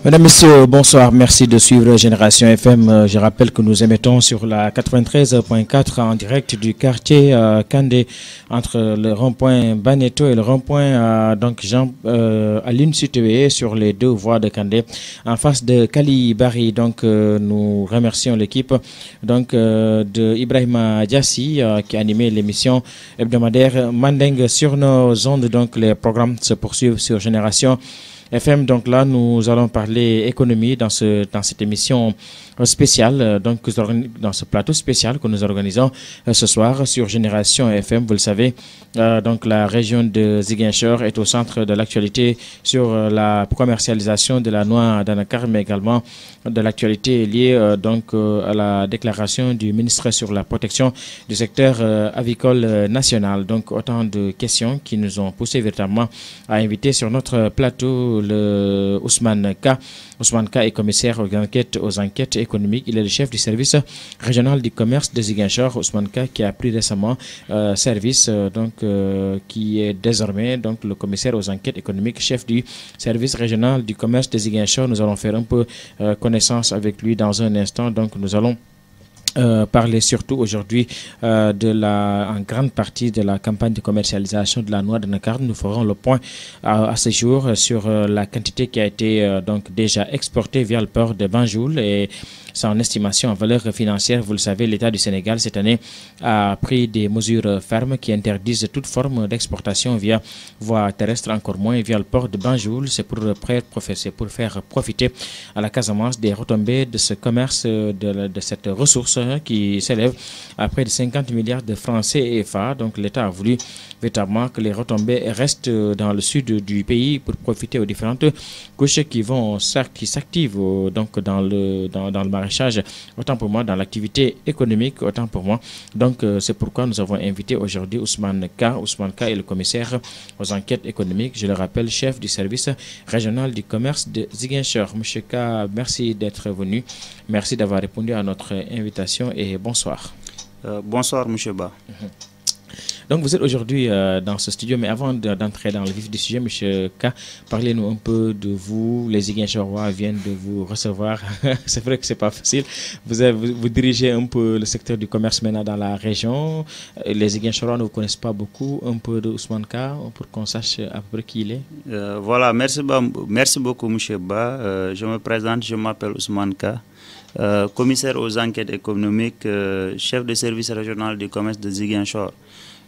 Mesdames, Messieurs, bonsoir. Merci de suivre Génération FM. Je rappelle que nous émettons sur la 93.4 en direct du quartier Kandé, entre le rond-point Baneto et le rond-point Jean Aline situé sur les deux voies de Kandé, en face de Kali Bari. Donc, nous remercions l'équipe de Ibrahima Diassi qui a animé l'émission hebdomadaire Mandeng sur nos ondes. Donc, les programmes se poursuivent sur Génération FM. Donc là, nous allons parler économie dans cette émission spéciale, dans ce plateau spécial que nous organisons ce soir sur Génération FM. Vous le savez, la région de Ziguinchor est au centre de l'actualité sur la commercialisation de la noix d'anacarde, mais également de l'actualité liée à la déclaration du ministre sur la protection du secteur avicole national. Donc autant de questions qui nous ont poussé véritablement à inviter sur notre plateau le Ousmane Ka. Ousmane Ka est commissaire aux enquêtes économiques. Il est le chef du service régional du commerce de Ziguinchor. Ousmane Ka qui a pris récemment service, qui est désormais le commissaire aux enquêtes économiques, chef du service régional du commerce de Ziguinchor. Nous allons faire un peu connaissance avec lui dans un instant. Donc nous allons parler surtout aujourd'hui en grande partie de la campagne de commercialisation de la noix d'anacarde. Nous ferons le point à ce jour sur la quantité qui a été déjà exportée via le port de Banjul et son estimation en valeur financière. Vous le savez, l'État du Sénégal cette année a pris des mesures fermes qui interdisent toute forme d'exportation via voie terrestre, encore moins via le port de Banjul. C'est pour faire profiter à la Casamance des retombées de ce commerce, de cette ressource qui s'élève à près de 50 milliards de francs CFA. Donc l'État a voulu véritablement que les retombées restent dans le sud du pays pour profiter aux différentes couches qui s'activent dans le maraîchage, autant pour moi dans l'activité économique, autant pour moi. Donc c'est pourquoi nous avons invité aujourd'hui Ousmane Ka. Ousmane Ka est le commissaire aux enquêtes économiques, je le rappelle, chef du service régional du commerce de Ziguinchor. Monsieur Ka, merci d'être venu. Merci d'avoir répondu à notre invitation et bonsoir. Bonsoir, monsieur Ba. Donc vous êtes aujourd'hui dans ce studio, mais avant d'entrer dans le vif du sujet, monsieur K, parlez-nous un peu de vous. Les Ziguinchorois viennent de vous recevoir. C'est vrai que c'est pas facile. Vous dirigez un peu le secteur du commerce maintenant dans la région. Les Ziguinchorois ne vous connaissent pas beaucoup. Un peu de Ousmane K pour qu'on sache à peu près qui il est. Voilà, merci beaucoup, monsieur Ba. Je me présente, je m'appelle Ousmane K. Commissaire aux enquêtes économiques, chef de service régional du commerce de Ziguinchor.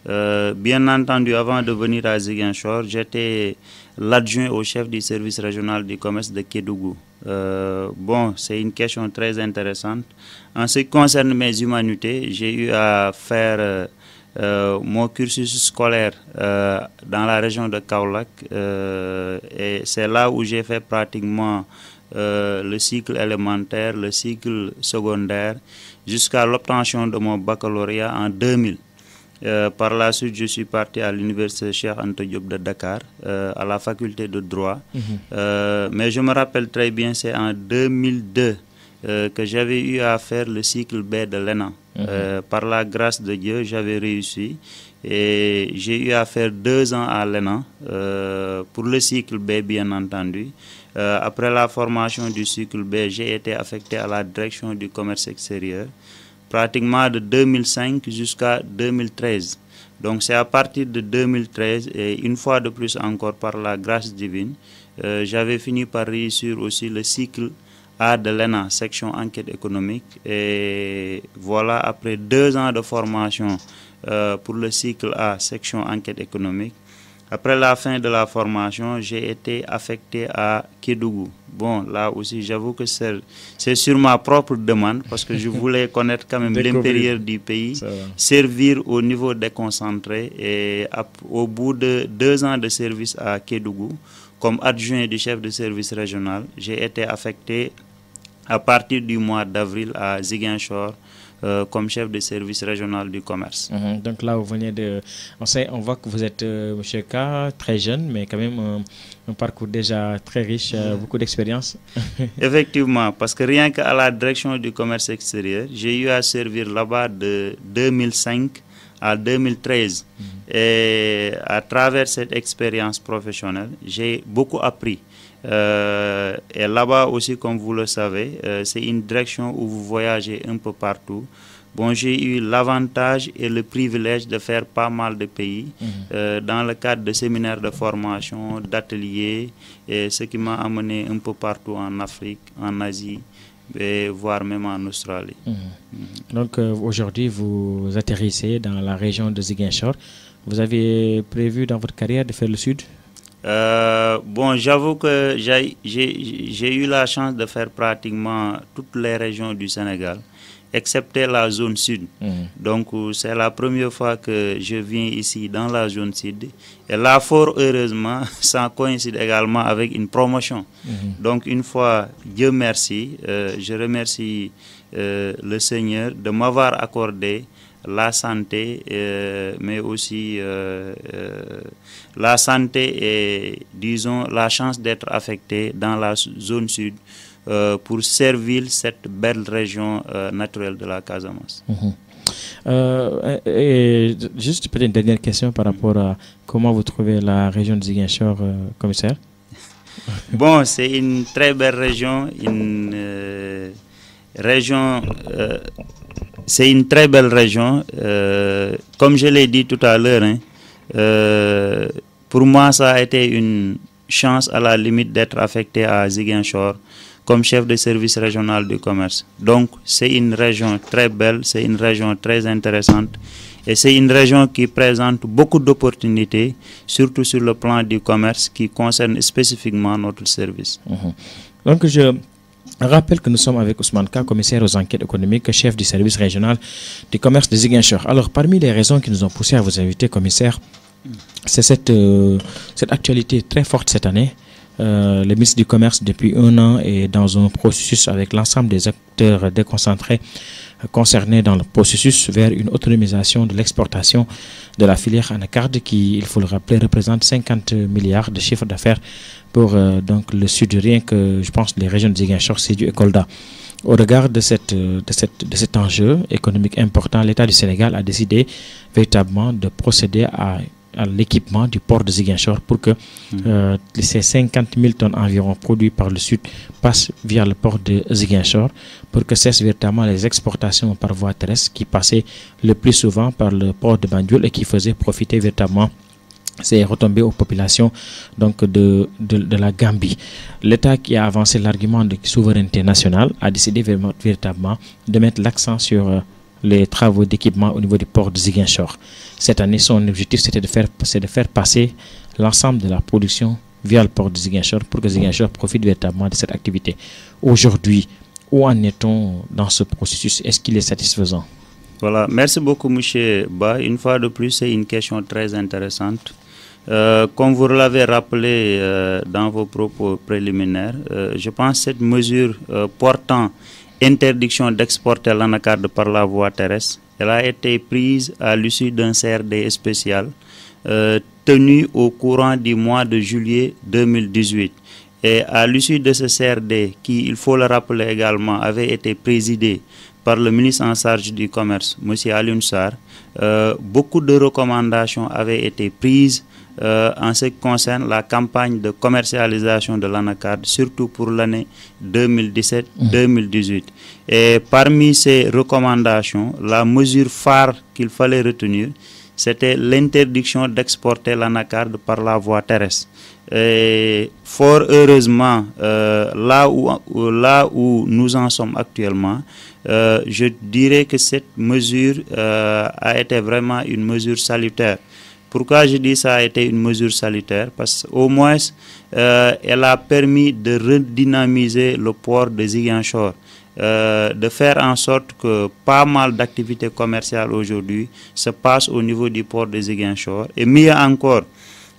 Bien entendu, avant de venir à Ziguinchor, j'étais l'adjoint au chef du service régional du commerce de Kédougou. C'est une question très intéressante. En ce qui concerne mes humanités, j'ai eu à faire mon cursus scolaire dans la région de Kaolack et c'est là où j'ai fait pratiquement le cycle élémentaire, le cycle secondaire, jusqu'à l'obtention de mon baccalauréat en 2000. Par la suite, je suis parti à l'université Cheikh Anta Diop de Dakar, à la faculté de droit. Mais je me rappelle très bien, c'est en 2002 que j'avais eu à faire le cycle B de l'ENA. Par la grâce de Dieu, j'avais réussi et j'ai eu à faire 2 ans à l'ENA pour le cycle B, bien entendu. Après la formation du cycle B, j'ai été affecté à la direction du commerce extérieur, pratiquement de 2005 jusqu'à 2013. Donc c'est à partir de 2013 et une fois de plus encore par la grâce divine, j'avais fini par réussir aussi le cycle A de l'ENA, section enquête économique. Et voilà, après 2 ans de formation pour le cycle A, section enquête économique, après la fin de la formation, j'ai été affecté à Kédougou. Bon, là aussi, j'avoue que c'est sur ma propre demande parce que je voulais connaître quand même l'intérieur du pays, servir au niveau déconcentré. Et au bout de 2 ans de service à Kédougou, comme adjoint du chef de service régional, j'ai été affecté à partir du mois d'avril à Ziguinchor, comme chef de service régional du commerce. Donc là, vous venez de... On voit que vous êtes, monsieur K, très jeune, mais quand même un parcours déjà très riche, beaucoup d'expérience. Effectivement, parce que rien qu'à la direction du commerce extérieur, j'ai eu à servir là-bas de 2005 à 2013. Et à travers cette expérience professionnelle, j'ai beaucoup appris. Et là-bas aussi, comme vous le savez, c'est une direction où vous voyagez un peu partout. Bon, j'ai eu l'avantage et le privilège de faire pas mal de pays dans le cadre de séminaires de formation, d'ateliers, et ce qui m'a amené un peu partout en Afrique, en Asie, et voire même en Australie. Donc aujourd'hui, vous atterrissez dans la région de Ziguinchor. Vous avez prévu dans votre carrière de faire le sud? Bon, j'avoue que j'ai eu la chance de faire pratiquement toutes les régions du Sénégal, excepté la zone sud. Donc, c'est la première fois que je viens ici dans la zone sud. Et là, fort heureusement, ça coïncide également avec une promotion. Donc, une fois, Dieu merci, je remercie le Seigneur de m'avoir accordé la santé, mais aussi la santé et, disons, la chance d'être affecté dans la zone sud pour servir cette belle région naturelle de la Casamance. Et juste peut-être une dernière question par rapport à comment vous trouvez la région de Ziguinchor, commissaire? Bon, c'est une très belle région, c'est une très belle région. Comme je l'ai dit tout à l'heure, pour moi, ça a été une chance à la limite d'être affecté à Ziguinchor comme chef de service régional du commerce. Donc, c'est une région très belle, c'est une région très intéressante et c'est une région qui présente beaucoup d'opportunités, surtout sur le plan du commerce qui concerne spécifiquement notre service. Donc, je rappelle que nous sommes avec Ousmane Ka, commissaire aux enquêtes économiques, chef du service régional du commerce de Ziguinchor. Alors, parmi les raisons qui nous ont poussé à vous inviter, commissaire, c'est cette actualité très forte cette année. Le ministre du Commerce, depuis un an, est dans un processus avec l'ensemble des acteurs déconcentrés concernés dans le processus vers une autonomisation de l'exportation de la filière anacarde qui, il faut le rappeler, représente 50 milliards de chiffre d'affaires pour donc le sud, rien que je pense les régions de Ziguinchor, Sédhiou et Kolda. Au regard de cet enjeu économique important, l'État du Sénégal a décidé véritablement de procéder à l'équipement du port de Ziguinchor pour que ces 50 000 tonnes environ produits par le sud passent via le port de Ziguinchor pour que cessent véritablement les exportations par voie terrestre qui passaient le plus souvent par le port de Banjul et qui faisaient profiter véritablement ces retombées aux populations donc de la Gambie. L'État qui a avancé l'argument de souveraineté nationale a décidé véritablement de mettre l'accent sur les travaux d'équipement au niveau du port de Ziguinchor. Cette année, son objectif, c'est de faire passer l'ensemble de la production via le port de Ziguinchor pour que Ziguinchor profite véritablement de cette activité. Aujourd'hui, où en est-on dans ce processus? Est-ce qu'il est satisfaisant? Voilà, merci beaucoup, M. Ba. Une fois de plus, c'est une question très intéressante. Comme vous l'avez rappelé dans vos propos préliminaires, je pense que cette mesure portant interdiction d'exporter l'anacarde par la voie terrestre, elle a été prise à l'issue d'un CRD spécial tenu au courant du mois de juillet 2018. Et à l'issue de ce CRD, qui, il faut le rappeler également, avait été présidé par le ministre en charge du commerce, M. Alioune Sarr, beaucoup de recommandations avaient été prises en ce qui concerne la campagne de commercialisation de l'anacarde, surtout pour l'année 2017-2018. Et parmi ces recommandations, la mesure phare qu'il fallait retenir, c'était l'interdiction d'exporter l'anacarde par la voie terrestre. Et fort heureusement, là où nous en sommes actuellement, je dirais que cette mesure a été vraiment une mesure salutaire. Pourquoi je dis ça a été une mesure salutaire? Parce qu'au moins, elle a permis de redynamiser le port de Ziguinchor, de faire en sorte que pas mal d'activités commerciales aujourd'hui se passent au niveau du port de Ziguinchor. Et mieux encore,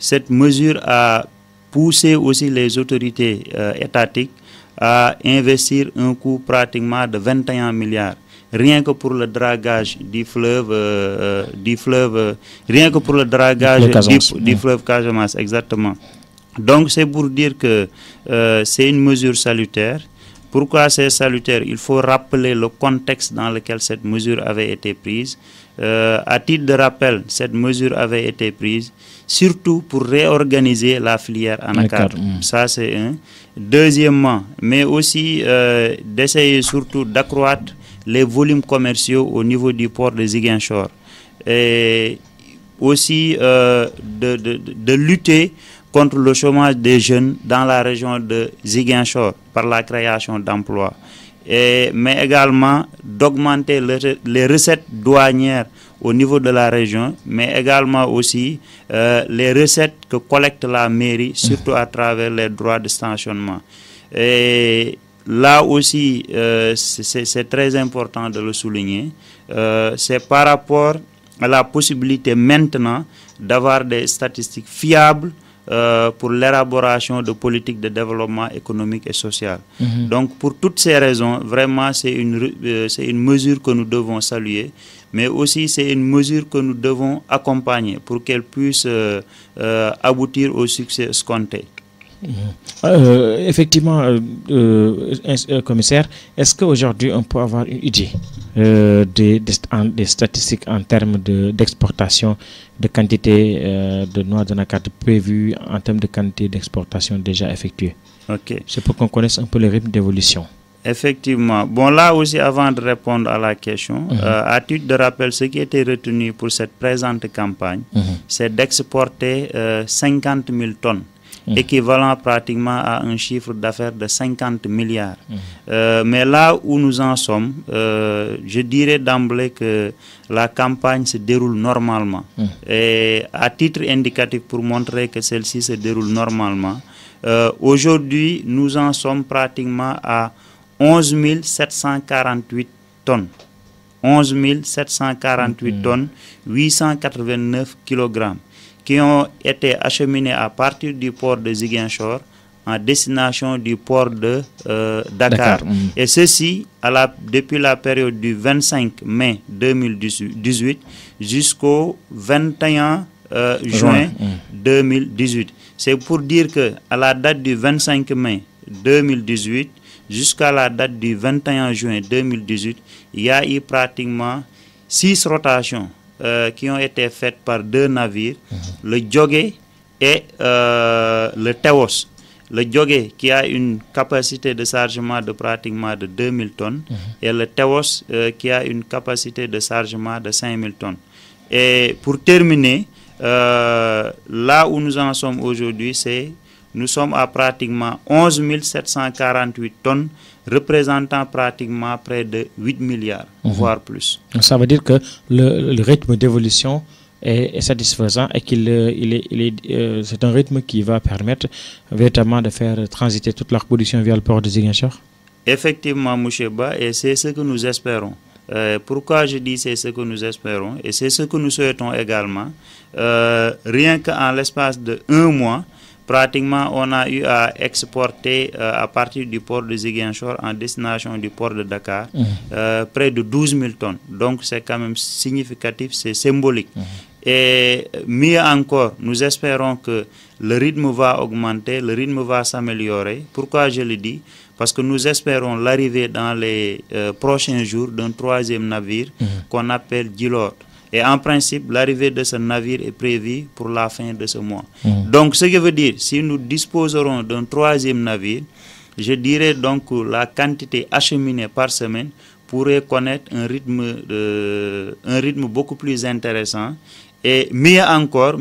cette mesure a poussé aussi les autorités étatiques à investir un coût pratiquement de 21 milliards. Rien que pour le dragage du fleuve, rien que pour le dragage du fleuve Casamance, exactement. Donc c'est pour dire que c'est une mesure salutaire. Pourquoi c'est salutaire? Il faut rappeler le contexte dans lequel cette mesure avait été prise. À titre de rappel, cette mesure avait été prise surtout pour réorganiser la filière anacarde. Ça, c'est un. Deuxièmement, mais aussi d'essayer surtout d'accroître les volumes commerciaux au niveau du port de Ziguinchor. Et aussi de lutter contre le chômage des jeunes dans la région de Ziguinchor par la création d'emplois. Mais également d'augmenter les recettes douanières au niveau de la région, mais également aussi les recettes que collecte la mairie, surtout à travers les droits de stationnement. Et là aussi, c'est très important de le souligner, c'est par rapport à la possibilité maintenant d'avoir des statistiques fiables pour l'élaboration de politiques de développement économique et social. Donc pour toutes ces raisons, vraiment c'est une mesure que nous devons saluer, mais aussi c'est une mesure que nous devons accompagner pour qu'elle puisse aboutir au succès escompté. Effectivement, commissaire, est-ce qu'aujourd'hui on peut avoir une idée des statistiques en termes d'exportation, de quantité de noix d'anacarde prévues en termes de quantité d'exportation déjà effectuée? C'est pour qu'on connaisse un peu le rythme d'évolution. Effectivement. Bon, là aussi, avant de répondre à la question, à titre de rappel, ce qui était retenu pour cette présente campagne, c'est d'exporter 50 000 tonnes. Équivalent pratiquement à un chiffre d'affaires de 50 milliards. Mais là où nous en sommes, je dirais d'emblée que la campagne se déroule normalement. Et à titre indicatif pour montrer que celle-ci se déroule normalement, aujourd'hui, nous en sommes pratiquement à 11 748 tonnes. 11 748 tonnes, 889 kilogrammes, qui ont été acheminés à partir du port de Ziguinchor en destination du port de Dakar. Et ceci depuis la période du 25 mai 2018 jusqu'au 21 juin 2018. C'est pour dire qu'à la date du 25 mai 2018 jusqu'à la date du 21 juin 2018, il y a eu pratiquement 6 rotations qui ont été faites par 2 navires, le Djogé et le Théos. Le Djogé qui a une capacité de chargement de pratiquement de 2000 tonnes et le Théos qui a une capacité de chargement de 5000 tonnes. Et pour terminer, là où nous en sommes aujourd'hui, nous sommes à pratiquement 11 748 tonnes, représentant pratiquement près de 8 milliards, voire plus. Ça veut dire que le rythme d'évolution est satisfaisant et c'est un rythme qui va permettre véritablement de faire transiter toute la production via le port de Ziguinchor? Effectivement, Moucheba, et c'est ce que nous espérons. Pourquoi je dis c'est ce que nous espérons et c'est ce que nous souhaitons également. Rien qu'en l'espace de 1 mois, pratiquement, on a eu à exporter à partir du port de Ziguinchor en destination du port de Dakar près de 12 000 tonnes. Donc, c'est quand même significatif, c'est symbolique. Et mieux encore, nous espérons que le rythme va augmenter, le rythme va s'améliorer. Pourquoi je le dis? Parce que nous espérons l'arrivée dans les prochains jours d'un 3e navire qu'on appelle Gilord. Et en principe, l'arrivée de ce navire est prévue pour la fin de ce mois. Donc, ce qui veut dire, si nous disposerons d'un 3e navire, je dirais donc que la quantité acheminée par semaine pourrait connaître un rythme beaucoup plus intéressant. Et mieux encore,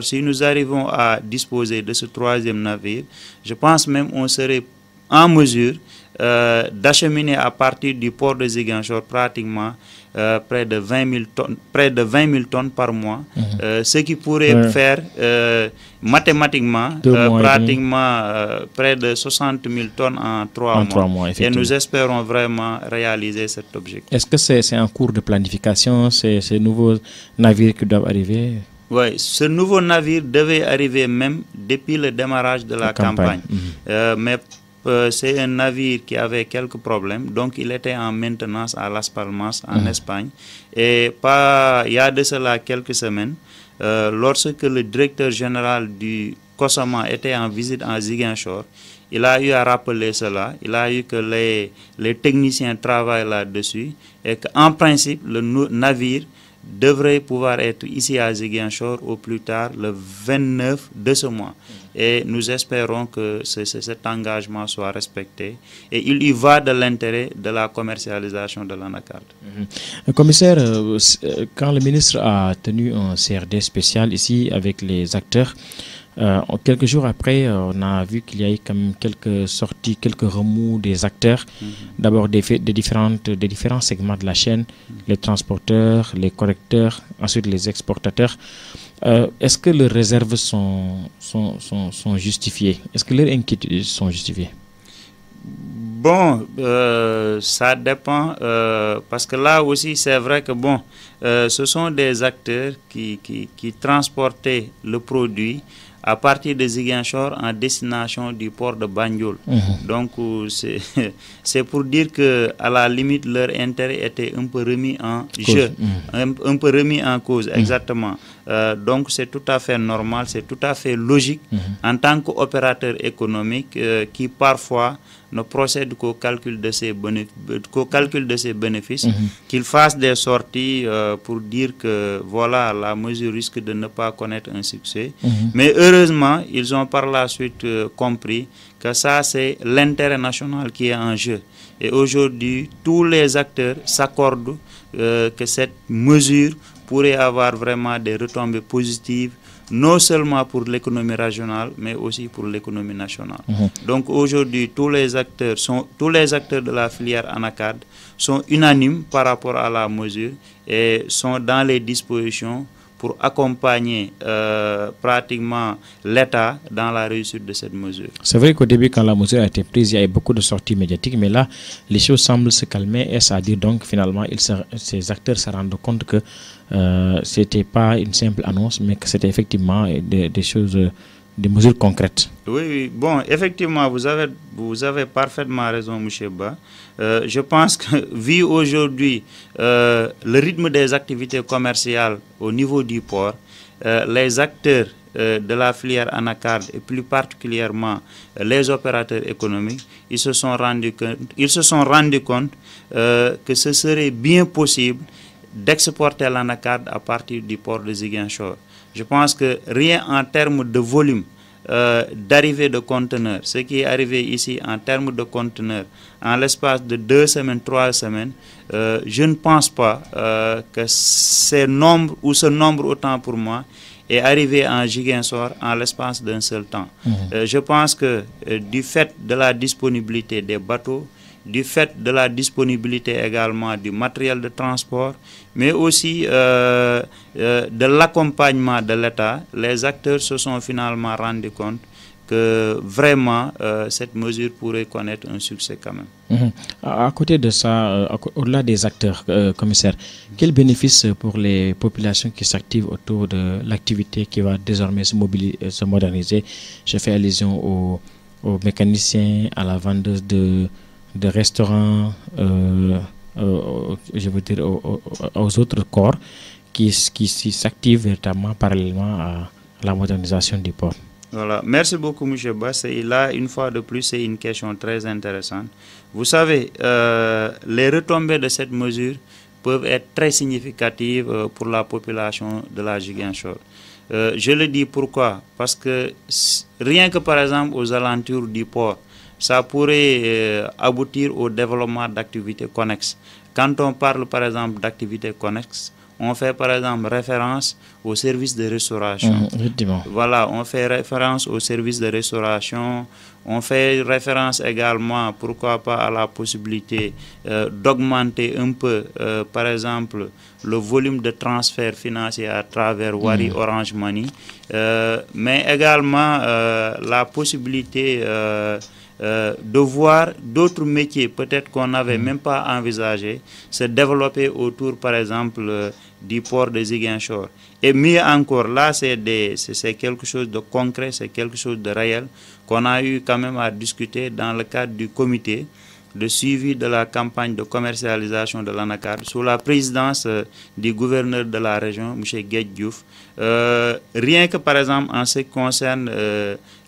si nous arrivons à disposer de ce 3e navire, je pense même qu'on serait en mesure d'acheminer à partir du port de Ziguinchor pratiquement près de 20 000 tonnes par mois, ce qui pourrait faire mathématiquement pratiquement près de 60 000 tonnes en 3 mois. Et nous espérons vraiment réaliser cet objectif. Est-ce que c'est en cours de planification, ces nouveaux navires qui doivent arriver? Oui, ce nouveau navire devait arriver même depuis le démarrage de la campagne. Mais c'est un navire qui avait quelques problèmes, donc il était en maintenance à Las Palmas, en Espagne. Et il y a de cela quelques semaines, lorsque le directeur général du COSAMA était en visite en Ziguinchor, il a eu à rappeler cela, il a eu que les techniciens travaillent là-dessus et qu'en principe, le navire devrait pouvoir être ici à Ziguinchor au plus tard le 29 de ce mois. Et nous espérons que cet engagement soit respecté. Et il y va de l'intérêt de la commercialisation de l'anacarde. Commissaire, quand le ministre a tenu un CRD spécial ici avec les acteurs, quelques jours après, on a vu qu'il y a eu quand même quelques sorties, quelques remous des acteurs. D'abord des différents segments de la chaîne, les transporteurs, les collecteurs, ensuite les exportateurs. Est-ce que leurs réserves sont justifiées? Est-ce que leurs inquiétudes sont justifiées? Bon, ça dépend, parce que là aussi, c'est vrai que bon, ce sont des acteurs qui transportaient le produit à partir de Ziguinchor en destination du port de Banjul. Donc, c'est pour dire que à la limite, leur intérêt était un peu remis en jeu, un peu remis en cause, exactement. Donc, c'est tout à fait normal, c'est tout à fait logique en tant qu'opérateur économique qui parfois ne procède qu'au calcul de ses bénéfices, qu'il fasse des sorties pour dire que voilà, la mesure risque de ne pas connaître un succès. Mais heureusement, ils ont par la suite compris que ça, c'est l'intérêt national qui est en jeu. Et aujourd'hui, tous les acteurs s'accordent que cette mesure pourrait avoir vraiment des retombées positives, non seulement pour l'économie régionale, mais aussi pour l'économie nationale. Donc aujourd'hui, tous les acteurs de la filière anacarde sont unanimes par rapport à la mesure et sont dans les dispositions pour accompagner pratiquement l'État dans la réussite de cette mesure. C'est vrai qu'au début, quand la mesure a été prise, il y avait beaucoup de sorties médiatiques, mais là, les choses semblent se calmer. Est-ce à dire donc, finalement, ces acteurs se rendent compte que ce n'était pas une simple annonce, mais que c'était effectivement des choses, des mesures concrètes? Oui, bon, effectivement, vous avez parfaitement raison, M. Ba. Je pense que, vu aujourd'hui le rythme des activités commerciales au niveau du port, les acteurs de la filière anacarde et plus particulièrement les opérateurs économiques, ils se sont rendus compte que ce serait bien possible d'exporter l'anacarde à partir du port de Ziguinchor. Je pense que rien en termes de volume d'arrivée de conteneurs, ce qui est arrivé ici en termes de conteneurs en l'espace de 2 semaines, 3 semaines, je ne pense pas que ce nombre autant pour moi est arrivé en Ziguinchor en l'espace d'un seul temps. Je pense que du fait de la disponibilité des bateaux, du fait de la disponibilité également du matériel de transport, mais aussi de l'accompagnement de l'État, les acteurs se sont finalement rendus compte que vraiment cette mesure pourrait connaître un succès quand même. À côté de ça, au-delà des acteurs, commissaire, quel bénéfice pour les populations qui s'activent autour de l'activité qui va désormais se moderniser? Je fais allusion aux mécaniciens, à la vendeuse de restaurants, je veux dire aux autres corps qui s'activent véritablement parallèlement à la modernisation du port. Voilà. Merci beaucoup, M. Ba. Là, une fois de plus, c'est une question très intéressante. Vous savez, les retombées de cette mesure peuvent être très significatives pour la population de la Ziguinchor. Je le dis pourquoi? Parce que rien que par exemple aux alentours du port, ça pourrait aboutir au développement d'activités connexes. Quand on parle par exemple d'activités connexes, on fait par exemple référence au service de restauration. Voilà, on fait référence au service de restauration. On fait référence également, pourquoi pas, à la possibilité d'augmenter un peu, par exemple, le volume de transfert financier à travers Wari Orange Money, mais également la possibilité de voir d'autres métiers peut-être qu'on n'avait même pas envisagé se développer autour par exemple du port de Ziguinchor. Et mieux encore, là c'est quelque chose de concret, c'est quelque chose de réel qu'on a eu quand même à discuter dans le cadre du comité de suivi de la campagne de commercialisation de l'anacarde sous la présidence du gouverneur de la région, M. Guedj Diouf. Rien que par exemple en ce qui concerne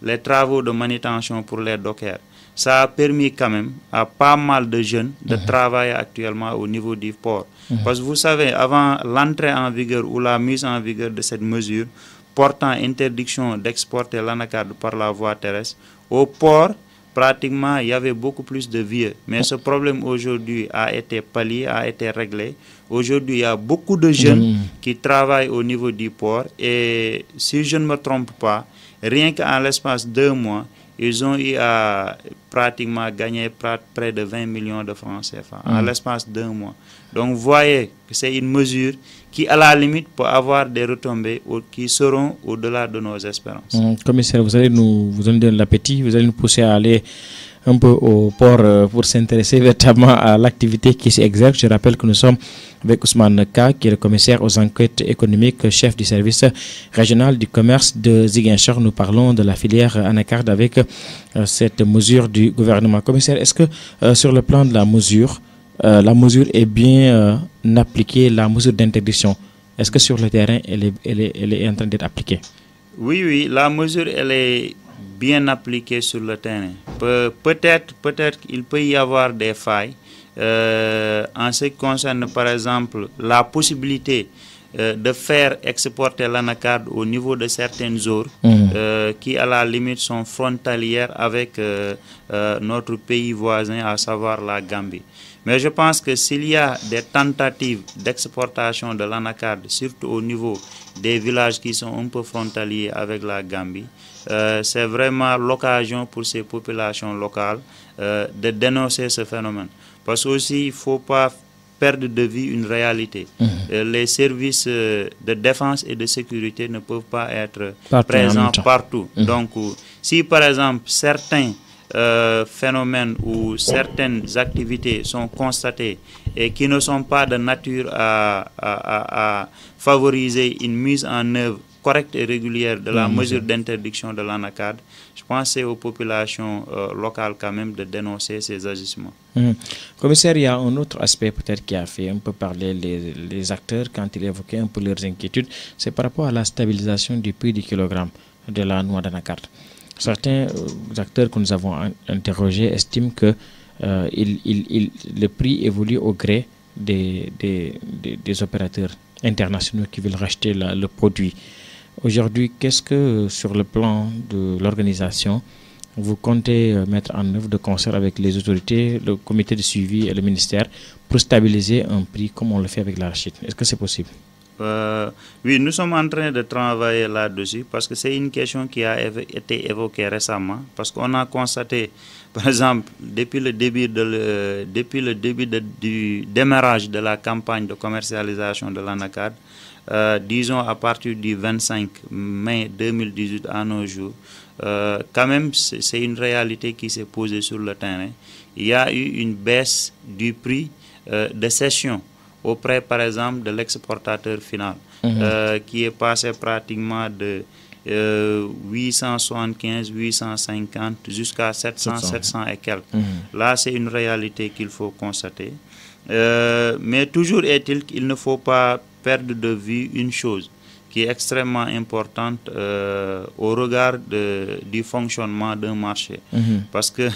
les travaux de manutention pour les dockers, ça a permis quand même à pas mal de jeunes de travailler actuellement au niveau du port. Parce que vous savez, avant l'entrée en vigueur ou la mise en vigueur de cette mesure portant interdiction d'exporter l'anacarde par la voie terrestre, au port, pratiquement, il y avait beaucoup plus de vieux. Mais ce problème aujourd'hui a été pallié, a été réglé. Aujourd'hui, il y a beaucoup de jeunes qui travaillent au niveau du port. Et si je ne me trompe pas, rien qu'en l'espace de 2 mois, ils ont eu à pratiquement gagner près de 20 millions de francs CFA en l'espace d'1 mois. Donc, vous voyez que c'est une mesure qui, à la limite, peut avoir des retombées qui seront au-delà de nos espérances. Commissaire, vous allez nous donner de l'appétit, vous allez nous pousser à aller un peu au port pour s'intéresser véritablement à l'activité qui s'exerce. Je rappelle que nous sommes avec Ousmane Ka, qui est le commissaire aux enquêtes économiques, chef du service régional du commerce de Ziguinchor. Nous parlons de la filière anacarde avec cette mesure du gouvernement. Commissaire, est-ce que sur le plan de la mesure est bien appliquée, la mesure d'interdiction? Est-ce que sur le terrain, elle est en train d'être appliquée? Oui, la mesure, elle est bien appliquée sur le terrain. Peut-être qu'il peut y avoir des failles en ce qui concerne, par exemple, la possibilité de faire exporter l'anacarde au niveau de certaines zones qui, à la limite, sont frontalières avec notre pays voisin, à savoir la Gambie. Mais je pense que s'il y a des tentatives d'exportation de l'anacarde, surtout au niveau des villages qui sont un peu frontaliers avec la Gambie, c'est vraiment l'occasion pour ces populations locales de dénoncer ce phénomène. Parce qu'aussi, il ne faut pas perdre de vue une réalité. Les services de défense et de sécurité ne peuvent pas être présents partout. Donc, si par exemple certains phénomènes ou certaines activités sont constatées et qui ne sont pas de nature à favoriser une mise en œuvre correcte et régulière de la mesure d'interdiction de l'anacarde, je pense que c'est aux populations locales quand même de dénoncer ces agissements. Commissaire, il y a un autre aspect peut-être qui a fait un peu parler les acteurs quand ils évoquaient un peu leurs inquiétudes, c'est par rapport à la stabilisation du prix du kilogramme de la noix d'anacarde. Certains acteurs que nous avons interrogés estiment que le prix évolue au gré des opérateurs internationaux qui veulent racheter le produit. Aujourd'hui, qu'est-ce que, sur le plan de l'organisation, vous comptez mettre en œuvre de concert avec les autorités, le comité de suivi et le ministère pour stabiliser un prix comme on le fait avec l'arachide? Est-ce que c'est possible? Oui, nous sommes en train de travailler là-dessus parce que c'est une question qui a été évoquée récemment. Parce qu'on a constaté, par exemple, depuis le début du démarrage de la campagne de commercialisation de l'anacarde, disons à partir du 25 mai 2018 à nos jours, quand même c'est une réalité qui s'est posée sur le terrain. Il y a eu une baisse du prix de cession auprès, par exemple, de l'exportateur final, qui est passé pratiquement de 875, 850 jusqu'à 700 et quelques. Là, c'est une réalité qu'il faut constater. Mais toujours est-il qu'il ne faut pas perdre de vue une chose qui est extrêmement importante au regard du fonctionnement d'un marché. Parce que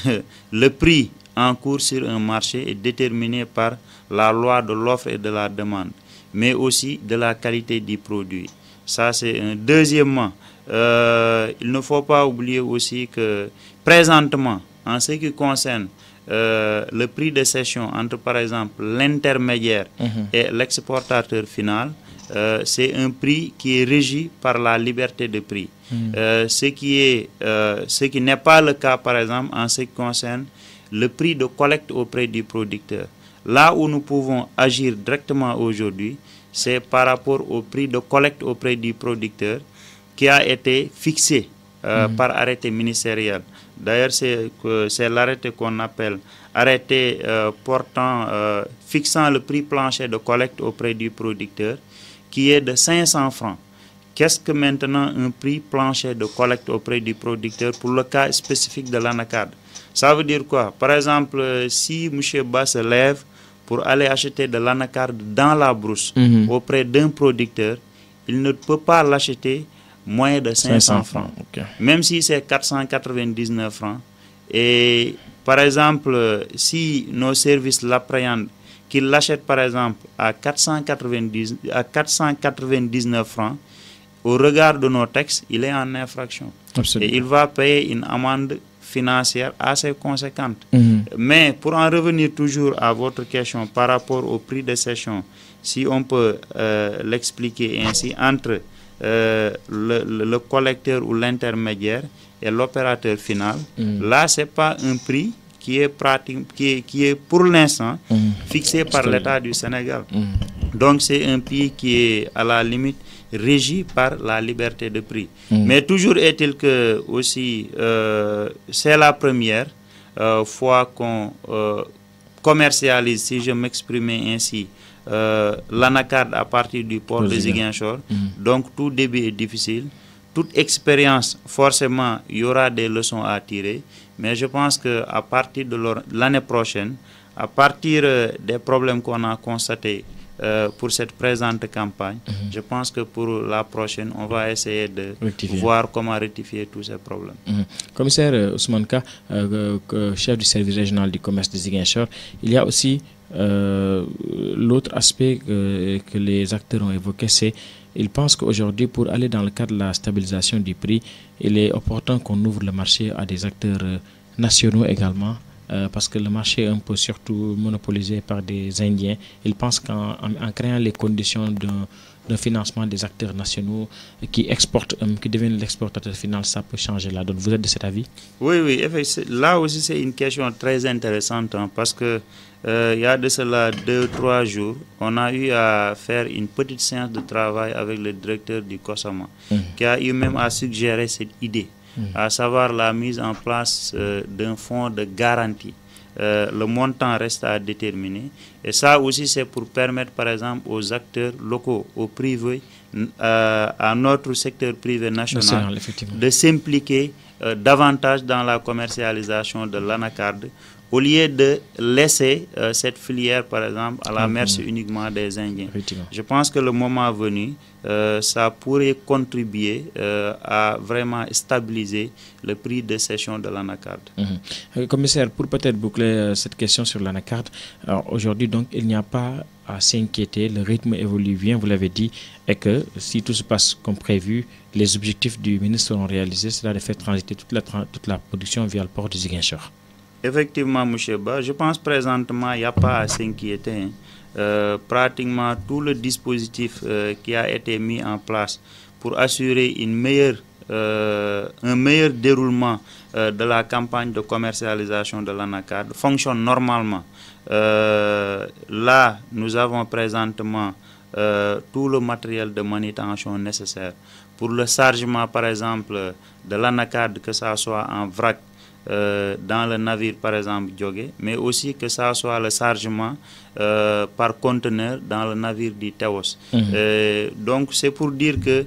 le prix en cours sur un marché est déterminé par la loi de l'offre et de la demande, mais aussi de la qualité du produit. Ça, c'est un. Deuxièmement, il ne faut pas oublier aussi que présentement, en ce qui concerne le prix de cession entre, par exemple, l'intermédiaire et l'exportateur final, c'est un prix qui est régi par la liberté de prix. Ce qui n'est pas le cas, par exemple, en ce qui concerne le prix de collecte auprès du producteur. Là où nous pouvons agir directement aujourd'hui, c'est par rapport au prix de collecte auprès du producteur qui a été fixé par arrêté ministériel. D'ailleurs, c'est l'arrêté qu'on appelle arrêté fixant le prix plancher de collecte auprès du producteur qui est de 500 francs. Qu'est-ce que maintenant un prix plancher de collecte auprès du producteur pour le cas spécifique de l'anacarde? Ça veut dire quoi? Par exemple, si M. Ba se lève pour aller acheter de l'anacarde dans la brousse auprès d'un producteur, il ne peut pas l'acheter moins de 500 francs. Même si c'est 499 francs. Et Par exemple, si nos services l'appréhendent, qu'ils l'achètent par exemple à 499 francs, au regard de nos textes, il est en infraction. Absolument. Et il va payer une amende financière assez conséquente. Mhm. Mais pour en revenir toujours à votre question par rapport au prix de cession, si on peut l'expliquer ainsi, entre le collecteur ou l'intermédiaire et l'opérateur final, là, ce n'est pas un prix qui est pour l'instant fixé par l'État du Sénégal. Donc, c'est un prix qui est à la limite régi par la liberté de prix. Mais toujours est-il que aussi, c'est la première fois qu'on commercialise, si je m'exprimais ainsi, l'anacarde à partir du port de Ziguinchor. Donc tout début est difficile. Toute expérience, forcément, il y aura des leçons à tirer. Mais je pense qu'à partir de l'année prochaine, à partir des problèmes qu'on a constatés pour cette présente campagne, je pense que pour la prochaine, on va essayer de voir comment rectifier tous ces problèmes. Commissaire Ousmane Ka, chef du service régional du commerce de Ziguinchor, il y a aussi l'autre aspect que les acteurs ont évoqué, c'est ils pensent qu'aujourd'hui, pour aller dans le cadre de la stabilisation du prix, il est opportun qu'on ouvre le marché à des acteurs nationaux également, parce que le marché est un peu surtout monopolisé par des Indiens. Ils pensent qu'en créant les conditions d'un financement des acteurs nationaux qui exportent, qui deviennent l'exportateur final, ça peut changer la donne. Vous êtes de cet avis? Oui, oui. Là aussi, c'est une question très intéressante parce que il y a de cela 2-3 jours, on a eu à faire une petite séance de travail avec le directeur du COSAMA, qui a eu même à suggérer cette idée, à savoir la mise en place d'un fonds de garantie. Le montant reste à déterminer. Et ça aussi, c'est pour permettre, par exemple, aux acteurs locaux, aux privés, à notre secteur privé national de s'impliquer davantage dans la commercialisation de l'anacarde, au lieu de laisser cette filière, par exemple, à la merci uniquement des Indiens. Je pense que le moment venu, ça pourrait contribuer à vraiment stabiliser le prix de cession de l'anacarde. Commissaire, pour peut-être boucler cette question sur l'anacarde, aujourd'hui, donc, il n'y a pas à s'inquiéter, le rythme évolue bien, vous l'avez dit, et que si tout se passe comme prévu, les objectifs du ministre seront réalisés, cela de faire transiter toute la production via le port de Ziguinchor. Effectivement, M. Ba, je pense présentement il n'y a pas à s'inquiéter. Pratiquement tout le dispositif qui a été mis en place pour assurer un meilleur déroulement de la campagne de commercialisation de l'anacarde fonctionne normalement. Là, nous avons présentement tout le matériel de manutention nécessaire pour le chargement, par exemple, de l'anacarde, que ça soit en vrac, dans le navire par exemple Djogé, mais aussi que ça soit le chargement par conteneur dans le navire du Théos. Donc c'est pour dire que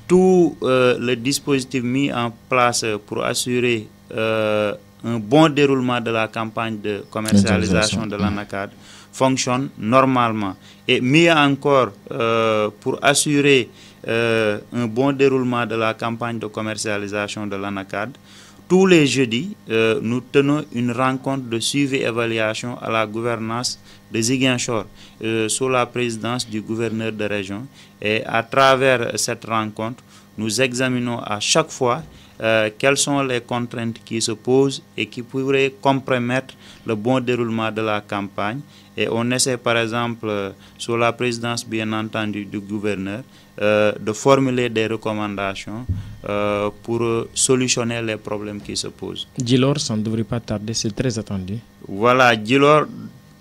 tout le dispositif mis en place pour assurer un bon déroulement de la campagne de commercialisation de l'anacarde fonctionne normalement. Et mieux encore, pour assurer un bon déroulement de la campagne de commercialisation de l'anacarde, tous les jeudis, nous tenons une rencontre de suivi et évaluation à la gouvernance de Ziguinchor sous la présidence du gouverneur de région. Et à travers cette rencontre, nous examinons à chaque fois quelles sont les contraintes qui se posent et qui pourraient compromettre le bon déroulement de la campagne. Et on essaie par exemple, sous la présidence bien entendu du gouverneur, de formuler des recommandations pour solutionner les problèmes qui se posent. Djilor, ça ne devrait pas tarder, c'est très attendu. Voilà, Djilor,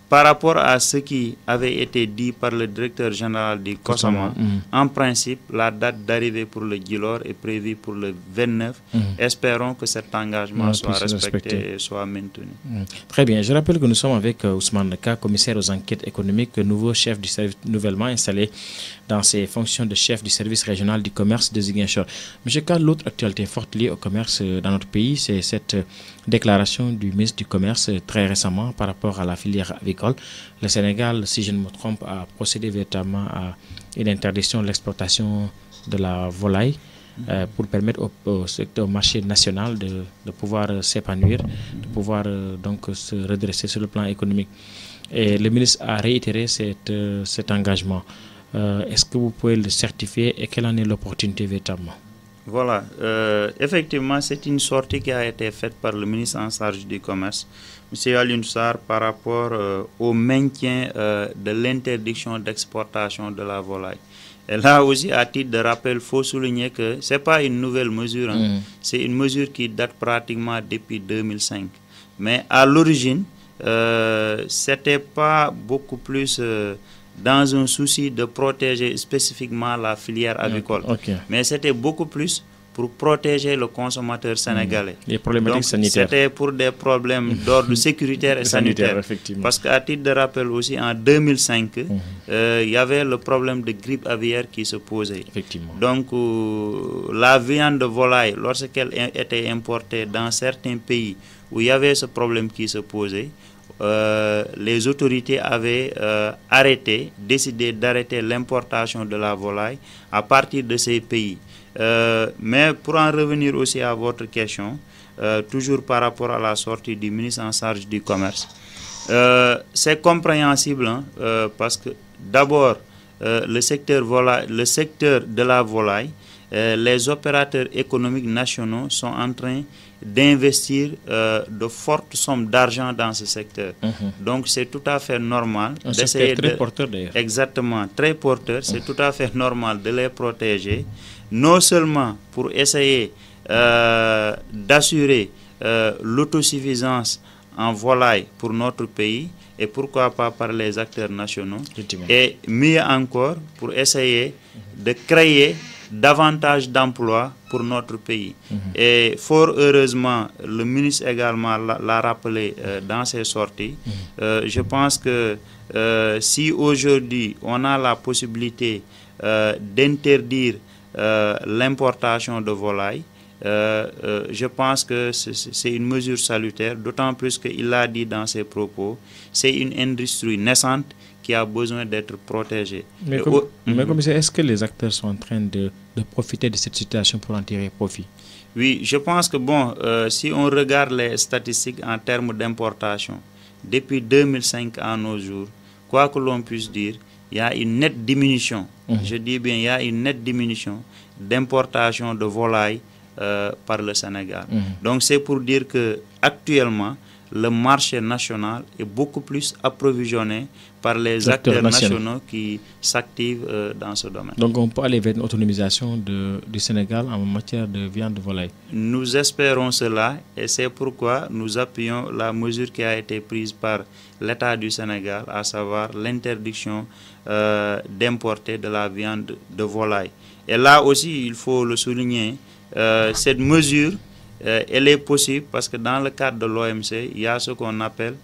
par rapport à ce qui avait été dit par le directeur général du COSAMA, en principe, la date d'arrivée pour le Djilor est prévue pour le 29. Espérons que cet engagement soit respecté et soit maintenu. Très bien. Je rappelle que nous sommes avec Ousmane Ka, commissaire aux enquêtes économiques, nouveau chef du service nouvellement installé dans ses fonctions de chef du service régional du commerce de Ziguinchor. Monsieur Ka, l'autre actualité forte liée au commerce dans notre pays, c'est cette déclaration du ministre du Commerce très récemment par rapport à la filière avicole. Le Sénégal, si je ne me trompe, a procédé véritablement à une interdiction de l'exportation de la volaille pour permettre au secteur marché national de pouvoir s'épanouir, de pouvoir donc se redresser sur le plan économique. Et le ministre a réitéré cet engagement. Est-ce que vous pouvez le certifier et quelle en est l'opportunité véritablement? Voilà, effectivement, c'est une sortie qui a été faite par le ministre en charge du commerce, M. Alioune Sarr, par rapport au maintien de l'interdiction d'exportation de la volaille. Et là aussi, à titre de rappel, il faut souligner que ce n'est pas une nouvelle mesure, c'est une mesure qui date pratiquement depuis 2005. Mais à l'origine, ce n'était pas beaucoup plus dans un souci de protéger spécifiquement la filière agricole. Mais c'était beaucoup plus pour protéger le consommateur sénégalais. Les problématiques sanitaires. C'était pour des problèmes d'ordre sécuritaire et sanitaire. Parce qu'à titre de rappel aussi, en 2005, il y avait le problème de grippe aviaire qui se posait. Donc, la viande de volaille, lorsqu'elle était importée dans certains pays où il y avait ce problème qui se posait, les autorités avaient décidé d'arrêter l'importation de la volaille à partir de ces pays. Mais pour en revenir aussi à votre question, toujours par rapport à la sortie du ministre en charge du commerce, c'est compréhensible parce que d'abord, le secteur de la volaille, les opérateurs économiques nationaux sont en train d'investir de fortes sommes d'argent dans ce secteur. Donc c'est tout à fait normal d'essayer très porteur d'ailleurs. Exactement, très porteur. C'est tout à fait normal de les protéger, non seulement pour essayer d'assurer l'autosuffisance en volaille pour notre pays, et pourquoi pas par les acteurs nationaux, et mieux encore pour essayer de créer davantage d'emplois pour notre pays. Et fort heureusement, le ministre également l'a rappelé dans ses sorties. Je pense que si aujourd'hui on a la possibilité d'interdire l'importation de volailles, je pense que c'est une mesure salutaire, d'autant plus qu'il l'a dit dans ses propos, c'est une industrie naissante qui a besoin d'être protégée. Mais commissaire, est-ce que les acteurs sont en train de profiter de cette situation pour en tirer profit? Oui, je pense que si on regarde les statistiques en termes d'importation, depuis 2005 à nos jours, quoi que l'on puisse dire, il y a une nette diminution, je dis bien, il y a une nette diminution d'importation de volailles par le Sénégal. Donc c'est pour dire que actuellement, le marché national est beaucoup plus approvisionné par les acteurs nationaux qui s'activent dans ce domaine. Donc on peut aller vers une autonomisation du Sénégal en matière de viande de volaille? Nous espérons cela et c'est pourquoi nous appuyons la mesure qui a été prise par l'État du Sénégal, à savoir l'interdiction d'importer de la viande de volaille. Et là aussi, il faut le souligner, cette mesure, elle est possible parce que dans le cadre de l'OMC, il y a ce qu'on appelle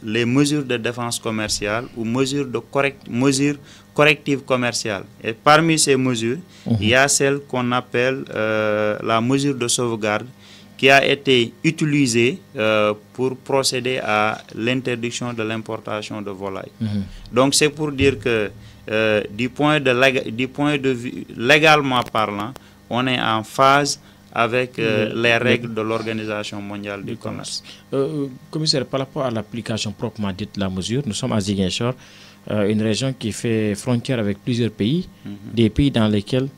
les mesures de défense commerciale ou mesures correctives commerciales. Et parmi ces mesures, il y a celle qu'on appelle la mesure de sauvegarde qui a été utilisée pour procéder à l'interdiction de l'importation de volaille. Donc c'est pour dire que du point de vue légalement parlant, on est en phase avec les règles de l'Organisation mondiale du commerce. Commissaire, par rapport à l'application proprement dite de la mesure, nous sommes à Ziguinchor, une région qui fait frontière avec plusieurs pays, des pays dans lesquels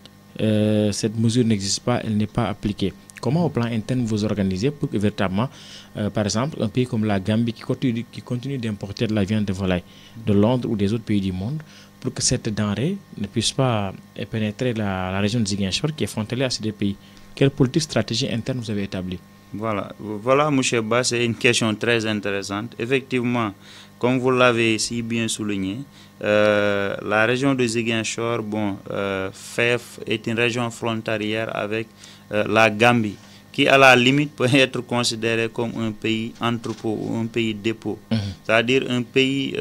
cette mesure n'existe pas, elle n'est pas appliquée. Comment au plan interne vous organisez pour que véritablement, par exemple, un pays comme la Gambie qui continue d'importer de la viande de volaille de Londres ou des autres pays du monde, pour que cette denrée ne puisse pas pénétrer la région de Ziguinchor qui est frontalière à ces deux pays? Quelle politique, stratégie interne vous avez établie? Voilà, M. Ba, c'est une question très intéressante. Effectivement, comme vous l'avez si bien souligné, la région de Ziguinchor est une région frontalière avec la Gambie, qui à la limite peut être considéré comme un pays entrepôt ou un pays dépôt. C'est-à-dire un pays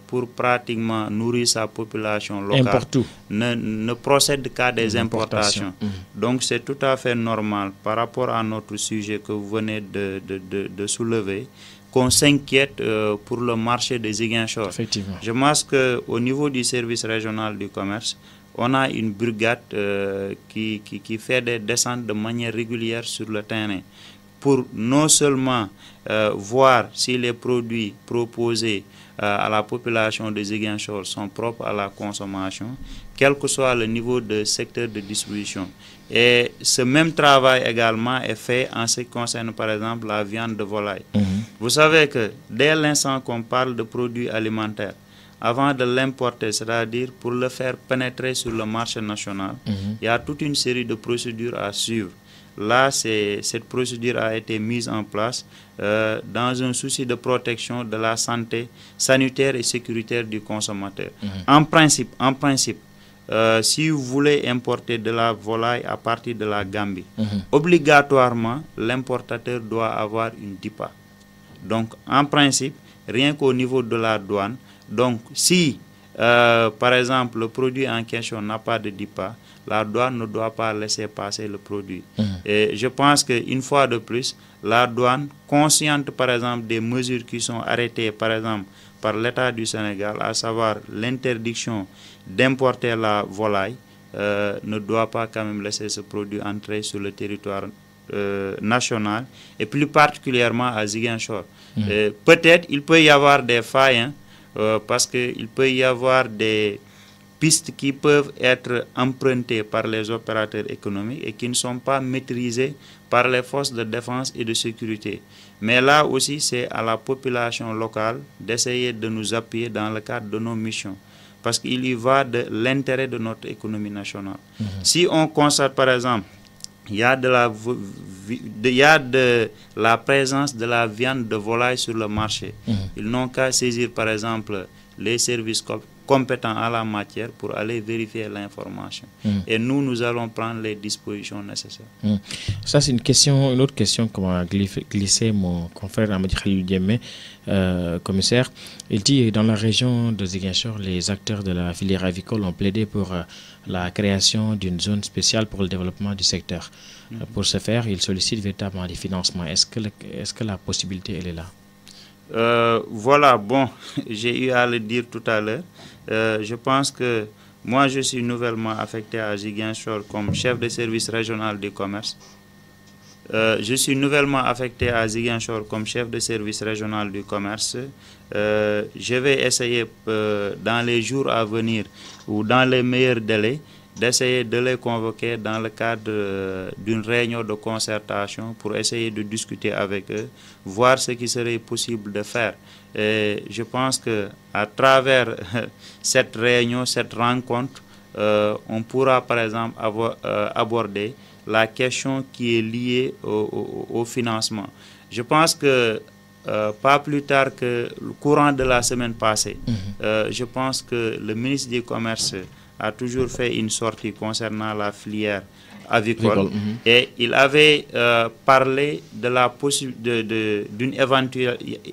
pour pratiquement nourrir sa population locale ne procède qu'à des importations. Donc c'est tout à fait normal par rapport à notre sujet que vous venez de soulever, qu'on s'inquiète pour le marché des Ziguinchor. Effectivement. Je pense qu'au niveau du service régional du commerce, on a une brigade qui fait des descentes de manière régulière sur le terrain pour non seulement voir si les produits proposés à la population de Ziguinchor sont propres à la consommation, quel que soit le niveau de secteur de distribution. Et ce même travail également est fait en ce qui concerne par exemple la viande de volaille. Vous savez que dès l'instant qu'on parle de produits alimentaires, avant de l'importer, c'est-à-dire pour le faire pénétrer sur le marché national, il y a toute une série de procédures à suivre. Là, cette procédure a été mise en place dans un souci de protection de la santé sanitaire et sécuritaire du consommateur. En principe, si vous voulez importer de la volaille à partir de la Gambie, obligatoirement, l'importateur doit avoir une DIPA. Donc, en principe, rien qu'au niveau de la douane, donc si, par exemple, le produit en question n'a pas de DIPA, la douane ne doit pas laisser passer le produit. Et je pense qu'une fois de plus, la douane, consciente par exemple des mesures qui sont arrêtées par exemple par l'État du Sénégal, à savoir l'interdiction d'importer la volaille, ne doit pas quand même laisser ce produit entrer sur le territoire national et plus particulièrement à Ziguinchor. Peut-être il peut y avoir des failles, parce qu'il peut y avoir des pistes qui peuvent être empruntées par les opérateurs économiques et qui ne sont pas maîtrisées par les forces de défense et de sécurité. Mais là aussi, c'est à la population locale d'essayer de nous appuyer dans le cadre de nos missions, parce qu'il y va de l'intérêt de notre économie nationale. Si on constate par exemple, il y a de la présence de la viande de volaille sur le marché. Ils n'ont qu'à saisir par exemple les services compétents à la matière pour aller vérifier l'information. Et nous allons prendre les dispositions nécessaires. Ça, c'est une autre question que m'a glissé mon confrère Amadi Khalil Diémé, commissaire. Il dit dans la région de Ziguinchor, les acteurs de la filière avicole ont plaidé pour la création d'une zone spéciale pour le développement du secteur. Pour ce faire, ils sollicitent véritablement des financements. Est-ce que la possibilité, elle est là? Voilà, bon, j'ai eu à le dire tout à l'heure. Je pense que moi, je suis nouvellement affecté à Ziguinchor comme chef de service régional du commerce. Je suis nouvellement affecté à Ziguinchor comme chef de service régional du commerce. Je vais essayer dans les jours à venir ou dans les meilleurs délais d'essayer de les convoquer dans le cadre d'une réunion de concertation pour essayer de discuter avec eux, voir ce qui serait possible de faire. Et je pense qu'à travers cette réunion, cette rencontre, on pourra par exemple aborder la question qui est liée au financement. Je pense que pas plus tard que le courant de la semaine passée, je pense que le ministre du Commerce a toujours fait une sortie concernant la filière avicole. Et il avait parlé de la d'une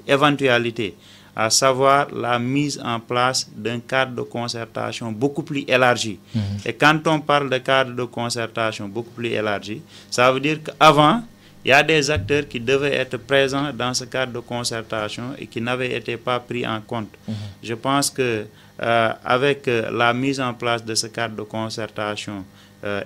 éventualité, à savoir la mise en place d'un cadre de concertation beaucoup plus élargi. Et quand on parle de cadre de concertation beaucoup plus élargi, ça veut dire qu'avant, il y a des acteurs qui devaient être présents dans ce cadre de concertation et qui n'avaient été pas pris en compte. Je pense que avec la mise en place de ce cadre de concertation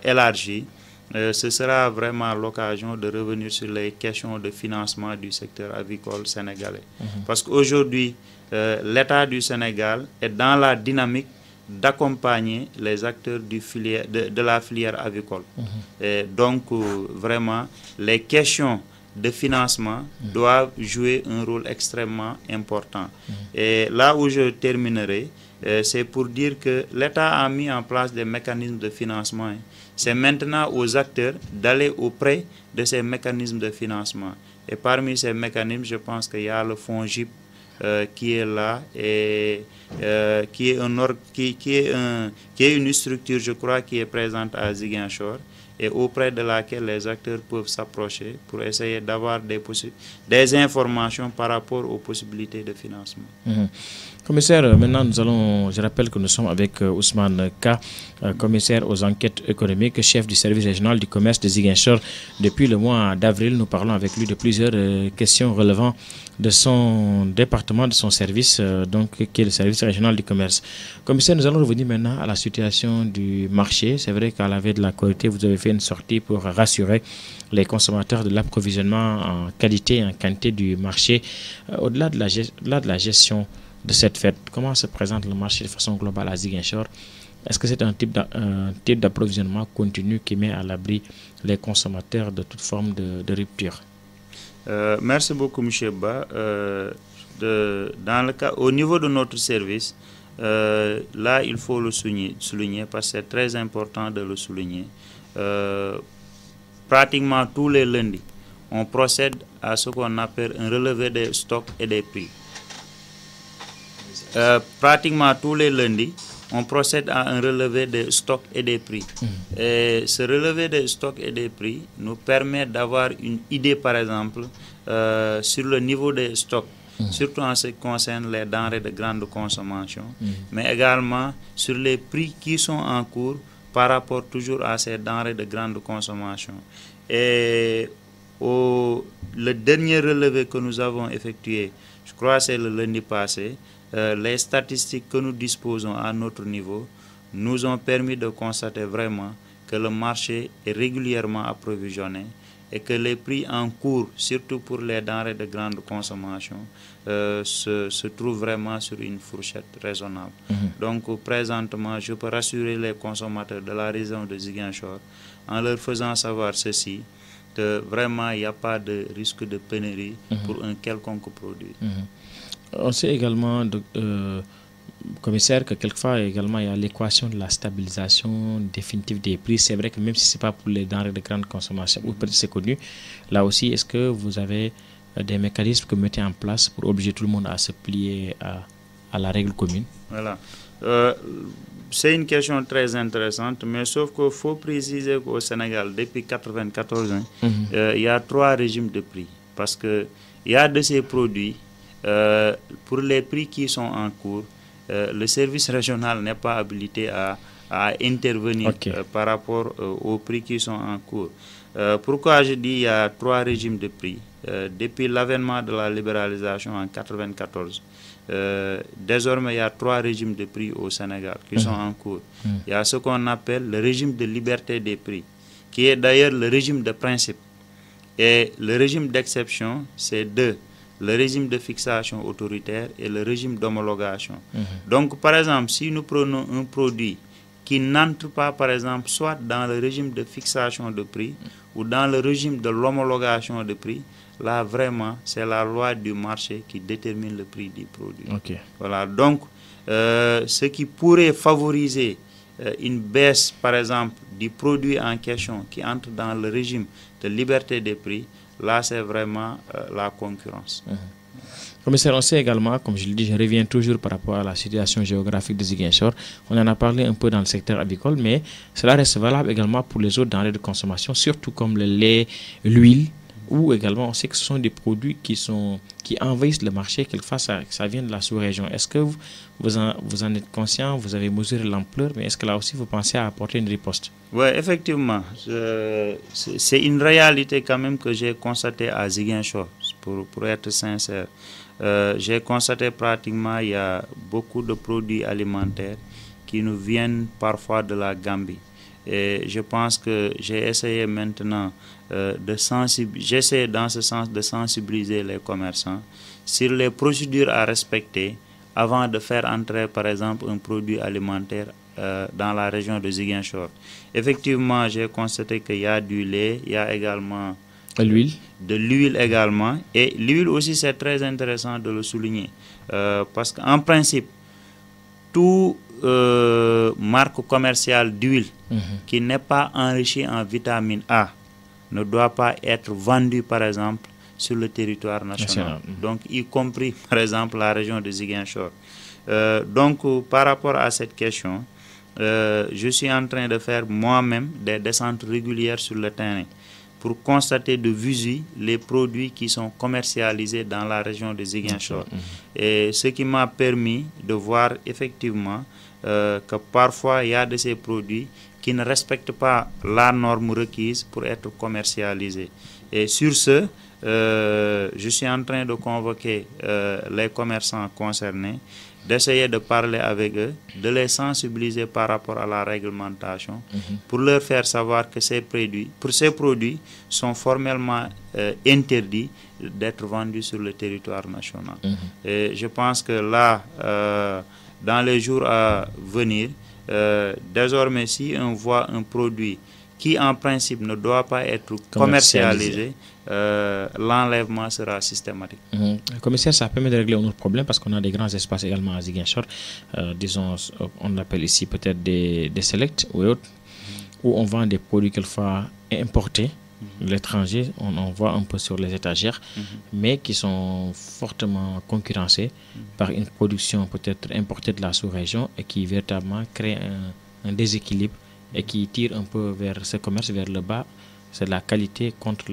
élargi, ce sera vraiment l'occasion de revenir sur les questions de financement du secteur avicole sénégalais. Parce qu'aujourd'hui, l'État du Sénégal est dans la dynamique d'accompagner les acteurs de la filière avicole. Et donc, vraiment, les questions de financement doivent jouer un rôle extrêmement important. Et là où je terminerai, c'est pour dire que l'État a mis en place des mécanismes de financement. C'est maintenant aux acteurs d'aller auprès de ces mécanismes de financement. Et parmi ces mécanismes, je pense qu'il y a le fonds GIP qui est là et qui est une structure, je crois, qui est présente à Ziguinchor et auprès de laquelle les acteurs peuvent s'approcher pour essayer d'avoir des informations par rapport aux possibilités de financement. Commissaire, maintenant je rappelle que nous sommes avec Ousmane K, commissaire aux enquêtes économiques, chef du service régional du commerce de Ziguinchor. Depuis le mois d'avril, nous parlons avec lui de plusieurs questions relevant de son département, de son service, qui est le service régional du commerce. Commissaire, nous allons revenir maintenant à la situation du marché. C'est vrai qu'à la veille de la Korité, vous avez fait une sortie pour rassurer les consommateurs de l'approvisionnement en qualité et en quantité du marché. Au-delà de la gestion de cette fête, comment se présente le marché de façon globale à Ziguinchor? Est-ce que c'est un type d'approvisionnement continu qui met à l'abri les consommateurs de toute forme de rupture? Merci beaucoup, M. Ba. Au niveau de notre service, là, il faut le souligner parce que c'est très important de le souligner. Pratiquement tous les lundis, on procède à ce qu'on appelle un relevé des stocks et des prix. Pratiquement tous les lundis, on procède à un relevé des stocks et des prix. Et ce relevé des stocks et des prix nous permet d'avoir une idée, par exemple, sur le niveau des stocks, surtout en ce qui concerne les denrées de grande consommation, mais également sur les prix qui sont en cours par rapport toujours à ces denrées de grande consommation. Et le dernier relevé que nous avons effectué, je crois que c'est le lundi passé, les statistiques que nous disposons à notre niveau nous ont permis de constater vraiment que le marché est régulièrement approvisionné et que les prix en cours, surtout pour les denrées de grande consommation, se trouvent vraiment sur une fourchette raisonnable. Donc présentement, je peux rassurer les consommateurs de la région de Ziguinchor en leur faisant savoir ceci, que vraiment il n'y a pas de risque de pénurie pour un quelconque produit. On sait également, commissaire, que quelquefois également il y a l'équation de la stabilisation définitive des prix. C'est vrai que même si ce n'est pas pour les denrées de grande consommation, ou peut-être c'est connu, là aussi, est-ce que vous avez des mécanismes que vous mettez en place pour obliger tout le monde à se plier à la règle commune? Voilà. C'est une question très intéressante, mais sauf qu'il faut préciser qu'au Sénégal, depuis 1994, il y a 3 régimes de prix. Parce qu'il y a de ces produits, pour les prix qui sont en cours, le service régional n'est pas habilité à intervenir par rapport aux prix qui sont en cours. Pourquoi je dis qu'il y a 3 régimes de prix? Depuis l'avènement de la libéralisation en 1994, désormais il y a 3 régimes de prix au Sénégal qui sont en cours. Il y a ce qu'on appelle le régime de liberté des prix, qui est d'ailleurs le régime de principe. Et le régime d'exception, c'est 2. Le régime de fixation autoritaire et le régime d'homologation. Donc, par exemple, si nous prenons un produit qui n'entre pas, par exemple, soit dans le régime de fixation de prix ou dans le régime de l'homologation de prix, là, vraiment, c'est la loi du marché qui détermine le prix du produit. Voilà. Donc, ce qui pourrait favoriser une baisse, par exemple, du produit en question qui entre dans le régime de liberté des prix, là, c'est vraiment la concurrence. Commissaire, on sait également, comme je le dis, je reviens toujours par rapport à la situation géographique de Ziguinchor. On en a parlé un peu dans le secteur avicole, mais cela reste valable également pour les autres denrées de consommation, surtout comme le lait, l'huile, ou également on sait que ce sont des produits qui envahissent le marché. Quelquefois, ça vient de la sous-région. Est-ce que vous en êtes conscient, vous avez mesuré l'ampleur, mais est-ce que là aussi vous pensez à apporter une riposte? Oui, effectivement. C'est une réalité quand même que j'ai constatée à Ziguinchor, pour être sincère. J'ai constaté pratiquement il y a beaucoup de produits alimentaires qui nous viennent parfois de la Gambie. Et je pense que j'ai essayé maintenant j'essaie dans ce sens de sensibiliser les commerçants sur les procédures à respecter avant de faire entrer par exemple un produit alimentaire dans la région de Ziguinchor. Effectivement, j'ai constaté qu'il y a du lait, il y a également l'huile. De l'huile également. Et l'huile aussi, c'est très intéressant de le souligner. Parce qu'en principe, tout marque commerciale d'huile qui n'est pas enrichie en vitamine A ne doit pas être vendue, par exemple, sur le territoire national. Donc, y compris, par exemple, la région de Ziguinchor. Donc, par rapport à cette question, je suis en train de faire moi-même des descentes régulières sur le terrain pour constater de visu les produits qui sont commercialisés dans la région de Ziguinchor. Et ce qui m'a permis de voir effectivement que parfois il y a de ces produits qui ne respectent pas la norme requise pour être commercialisés. Et sur ce, je suis en train de convoquer les commerçants concernés, d'essayer de parler avec eux, de les sensibiliser par rapport à la réglementation, pour leur faire savoir que ces produits sont formellement interdits d'être vendus sur le territoire national. Et je pense que là, dans les jours à venir, désormais, si on voit un produit qui en principe ne doit pas être commercialisé, l'enlèvement sera systématique. Commissaire, ça permet de régler un autre problème parce qu'on a des grands espaces également à Ziguinchor, disons, on appelle ici peut-être des selects ou autres, où on vend des produits quelquefois importés de l'étranger, on voit un peu sur les étagères, mais qui sont fortement concurrencés par une production peut-être importée de la sous-région et qui véritablement crée un déséquilibre et qui tire un peu vers ce commerce vers le bas. C'est la qualité contre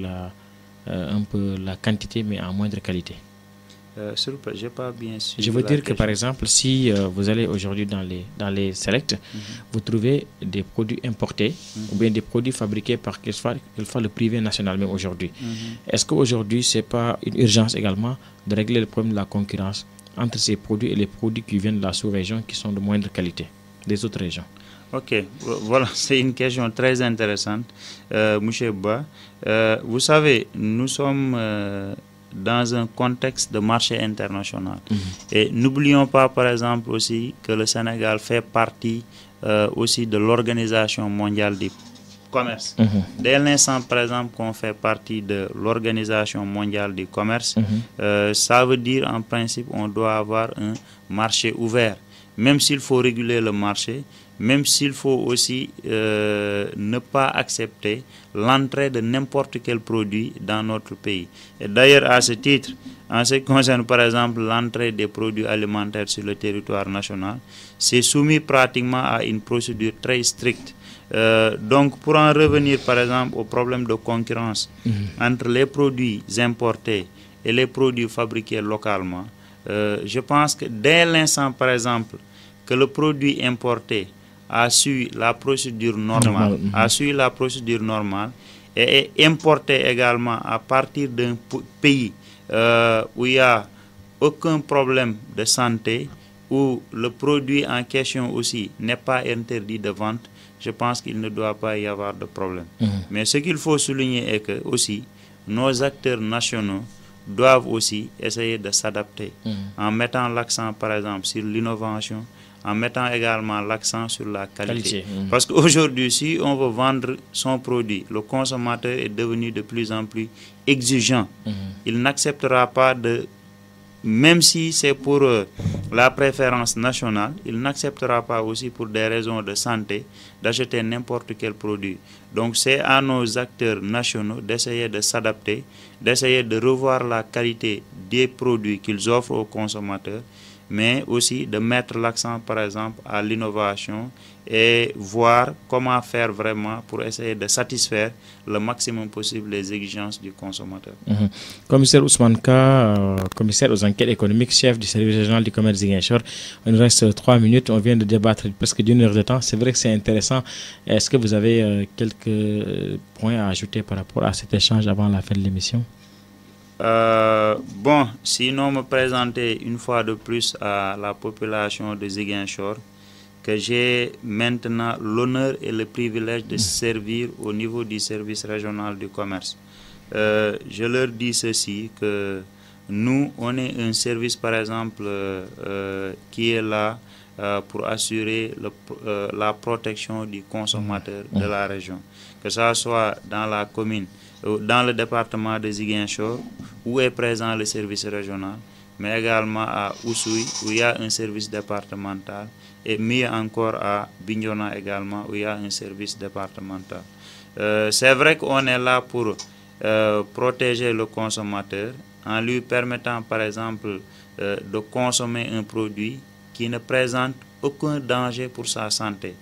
un peu la quantité, mais en moindre qualité. J'ai pas bien su. Je veux dire que par exemple, si vous allez aujourd'hui dans les selects, vous trouvez des produits importés ou bien des produits fabriqués par quelquefois le privé national même aujourd'hui. Est-ce qu'aujourd'hui, ce n'est pas une urgence également de régler le problème de la concurrence entre ces produits et les produits qui viennent de la sous-région qui sont de moindre qualité, des autres régions? Ok, voilà, c'est une question très intéressante, M. Ba. Vous savez, nous sommes dans un contexte de marché international. Et n'oublions pas, par exemple, aussi que le Sénégal fait partie aussi de l'Organisation mondiale du commerce. Dès l'instant, par exemple, qu'on fait partie de l'Organisation mondiale du commerce, ça veut dire, en principe, on doit avoir un marché ouvert. Même s'il faut réguler le marché, même s'il faut aussi ne pas accepter l'entrée de n'importe quel produit dans notre pays. Et d'ailleurs, à ce titre, en ce qui concerne par exemple l'entrée des produits alimentaires sur le territoire national, c'est soumis pratiquement à une procédure très stricte. Donc, pour en revenir par exemple au problème de concurrence entre les produits importés et les produits fabriqués localement, je pense que dès l'instant par exemple que le produit importé a suivi la procédure normale, et est importé également à partir d'un pays où il n'y a aucun problème de santé, où le produit en question aussi n'est pas interdit de vente, je pense qu'il ne doit pas y avoir de problème. Mais ce qu'il faut souligner est que aussi nos acteurs nationaux doivent aussi essayer de s'adapter en mettant l'accent par exemple sur l'innovation, en mettant également l'accent sur la qualité. Parce qu'aujourd'hui, si on veut vendre son produit, le consommateur est devenu de plus en plus exigeant. Il n'acceptera pas de, même si c'est pour la préférence nationale, il n'acceptera pas aussi pour des raisons de santé d'acheter n'importe quel produit. Donc c'est à nos acteurs nationaux d'essayer de s'adapter, d'essayer de revoir la qualité des produits qu'ils offrent aux consommateurs, mais aussi de mettre l'accent par exemple à l'innovation et voir comment faire vraiment pour essayer de satisfaire le maximum possible les exigences du consommateur. Commissaire Ousmane Ka, commissaire aux enquêtes économiques, chef du service régional du commerce Ziguinchor. Il nous reste 3 minutes, on vient de débattre presque d'une heure de temps. C'est vrai que c'est intéressant. Est-ce que vous avez quelques points à ajouter par rapport à cet échange avant la fin de l'émission? Bon, sinon me présenter une fois de plus à la population de Ziguinchor, que j'ai maintenant l'honneur et le privilège de servir au niveau du service régional du commerce. Je leur dis ceci, que nous, on est un service par exemple qui est là pour assurer la protection du consommateur de la région, que ça soit dans la commune, dans le département de Ziguinchor, où est présent le service régional, mais également à Oussouye, où il y a un service départemental, et mieux encore à Bignona également, où il y a un service départemental. C'est vrai qu'on est là pour protéger le consommateur en lui permettant par exemple de consommer un produit qui ne présente aucun danger pour sa santé.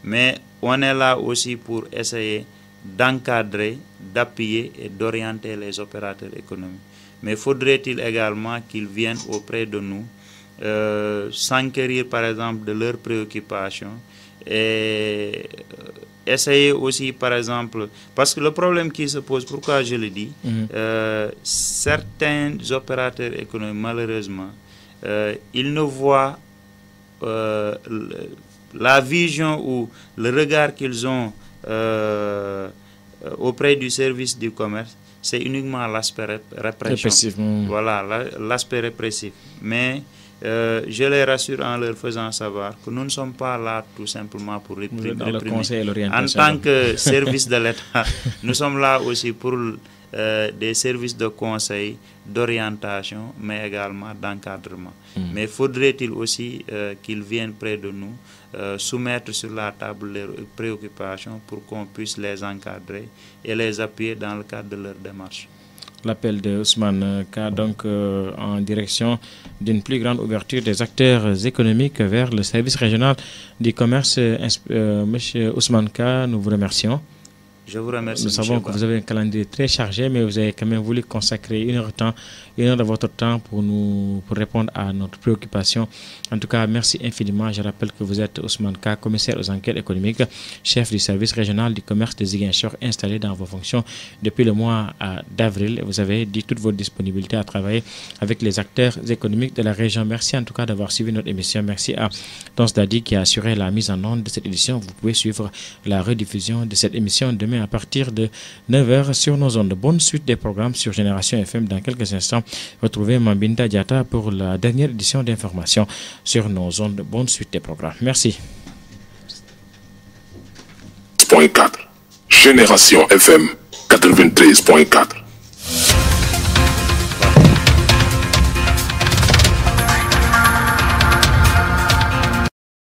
Mais on est là aussi pour essayer d'encadrer, d'appuyer et d'orienter les opérateurs économiques. Mais faudrait-il également qu'ils viennent auprès de nous, s'enquérir par exemple de leurs préoccupations et essayer aussi par exemple, parce que le problème qui se pose, pourquoi je le dis, certains opérateurs économiques malheureusement, ils ne voient la vision ou le regard qu'ils ont auprès du service du commerce, c'est uniquement l'aspect répression. Voilà, l'aspect répressif. Mais je les rassure en leur faisant savoir que nous ne sommes pas là tout simplement pour réprimer. En tant que service de l'État, nous sommes là aussi pour des services de conseil, d'orientation, mais également d'encadrement. Mais faudrait-il aussi qu'ils viennent près de nous, soumettre sur la table leurs préoccupations pour qu'on puisse les encadrer et les appuyer dans le cadre de leur démarche. L'appel de Ousmane Ka, donc en direction d'une plus grande ouverture des acteurs économiques vers le service régional du commerce. Monsieur Ousmane Ka, nous vous remercions. Je vous remercie. Nous savons que vous avez un calendrier très chargé, mais vous avez quand même voulu consacrer une heure de votre temps pour répondre à notre préoccupation. En tout cas, merci infiniment. Je rappelle que vous êtes Ousmane Ka, commissaire aux enquêtes économiques, chef du service régional du commerce de Ziguinchor, installé dans vos fonctions depuis le mois d'avril. Vous avez dit toute votre disponibilité à travailler avec les acteurs économiques de la région. Merci en tout cas d'avoir suivi notre émission. Merci à Tons Dadi qui a assuré la mise en onde de cette édition. Vous pouvez suivre la rediffusion de cette émission demain à partir de 9h sur nos ondes. Bonne suite des programmes sur Génération FM. Dans quelques instants, retrouvez Mambinda Diata pour la dernière édition d'information sur nos ondes. Bonne suite des programmes. Merci. Génération FM 93.4.